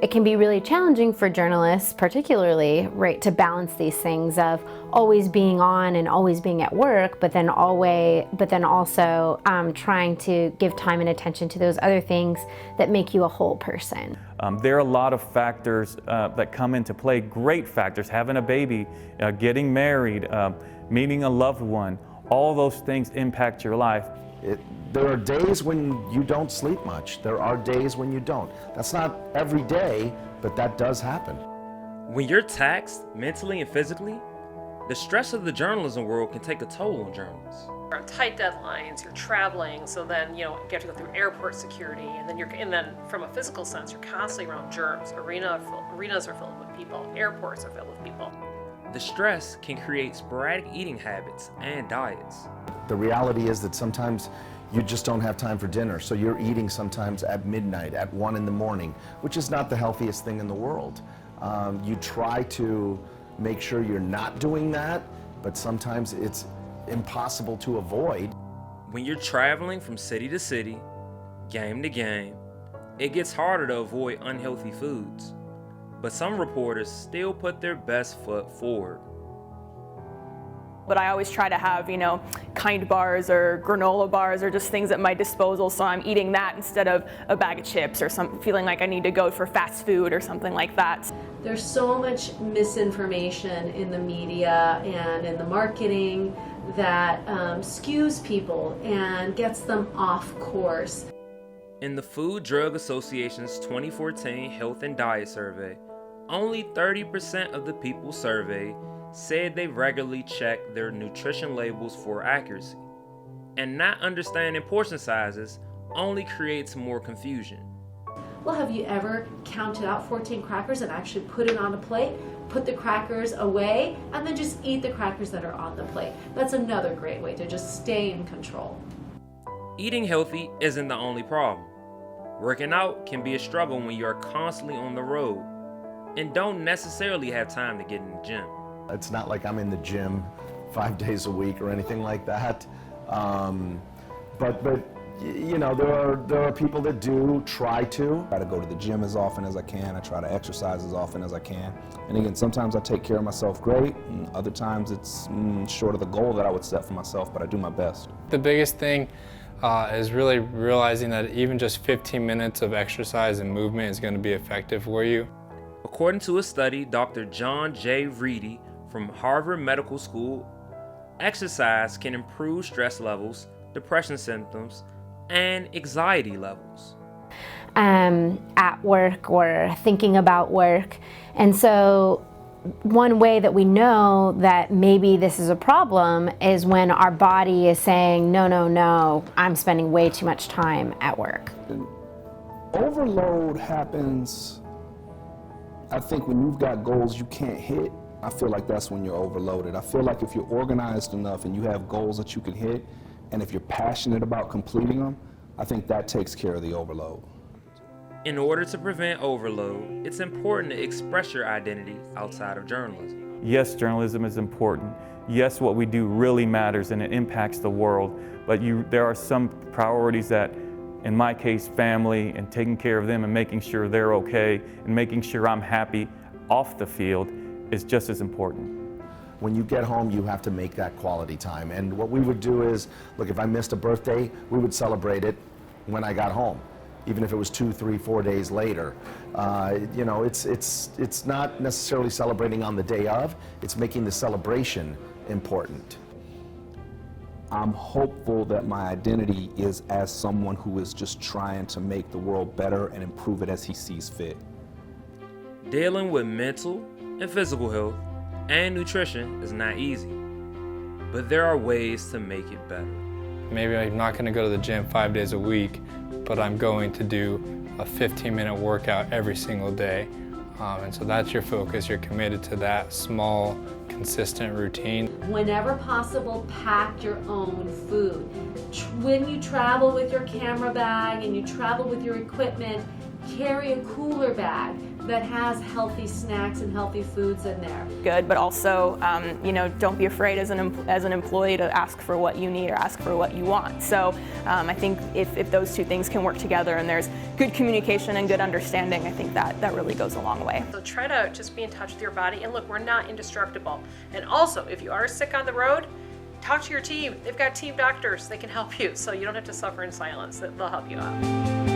it can be really challenging for journalists, particularly, right, to balance these things of always being on and always being at work, but then also trying to give time and attention to those other things that make you a whole person. There are a lot of factors that come into play, great factors, having a baby, getting married, meeting a loved one. All those things impact your life. There are days when you don't sleep much. There are days when you don't. That's not every day, but that does happen. When you're taxed mentally and physically, the stress of the journalism world can take a toll on journalists. You're on tight deadlines, you're traveling, so then you have to go through airport security, and then from a physical sense, you're constantly around germs. Arenas are filled with people, airports are filled with people. The stress can create sporadic eating habits and diets. The reality is that sometimes you just don't have time for dinner, so you're eating sometimes at midnight, at 1 in the morning, which is not the healthiest thing in the world. You try to make sure you're not doing that, but sometimes it's impossible to avoid. When you're traveling from city to city, game to game, it gets harder to avoid unhealthy foods. But some reporters still put their best foot forward. But I always try to have, Kind bars or granola bars or just things at my disposal, so I'm eating that instead of a bag of chips or feeling like I need to go for fast food or something like that. There's so much misinformation in the media and in the marketing that skews people and gets them off course. In the Food Drug Association's 2014 Health and Diet Survey, only 30% of the people surveyed said they regularly check their nutrition labels for accuracy. And not understanding portion sizes only creates more confusion. Well, have you ever counted out 14 crackers and actually put it on a plate, put the crackers away, and then just eat the crackers that are on the plate? That's another great way to just stay in control. Eating healthy isn't the only problem. Working out can be a struggle when you are constantly on the road and don't necessarily have time to get in the gym. It's not like I'm in the gym 5 days a week or anything like that. But there are people that do try to. I try to go to the gym as often as I can. I try to exercise as often as I can. And again, sometimes I take care of myself great, and other times it's short of the goal that I would set for myself, but I do my best. The biggest thing is really realizing that even just 15 minutes of exercise and movement is going to be effective for you. According to a study, Dr. John J. Reedy from Harvard Medical School, exercise can improve stress levels, depression symptoms, and anxiety levels. At work or thinking about work. And so one way that we know that maybe this is a problem is when our body is saying, no, I'm spending way too much time at work. Overload happens, I think, when you've got goals you can't hit. I feel like that's when you're overloaded. I feel like if you're organized enough and you have goals that you can hit, and if you're passionate about completing them, I think that takes care of the overload. In order to prevent overload, it's important to express your identity outside of journalism. Yes, journalism is important. Yes, what we do really matters and it impacts the world. But there are some priorities that, in my case, family and taking care of them and making sure they're okay and making sure I'm happy off the field is just as important. When you get home, you have to make that quality time. And what we would do is, look, if I missed a birthday, we would celebrate it when I got home, even if it was 2, 3, 4 days later. It's not necessarily celebrating on the day of, it's making the celebration important. I'm hopeful that my identity is as someone who is just trying to make the world better and improve it as he sees fit. Dealing with mental and physical health and nutrition is not easy, but there are ways to make it better. Maybe I'm not going to go to the gym 5 days a week, but I'm going to do a 15-minute workout every single day. And so that's your focus. You're committed to that small, consistent routine. Whenever possible, pack your own food. When you travel with your camera bag and you travel with your equipment, carry a cooler bag that has healthy snacks and healthy foods in there. Good, but also, you know, don't be afraid as an employee to ask for what you need or ask for what you want. So I think if those two things can work together and there's good communication and good understanding, I think that really goes a long way. So try to just be in touch with your body, and look, we're not indestructible. And also, if you are sick on the road, talk to your team. They've got team doctors, they can help you, so you don't have to suffer in silence. They'll help you out.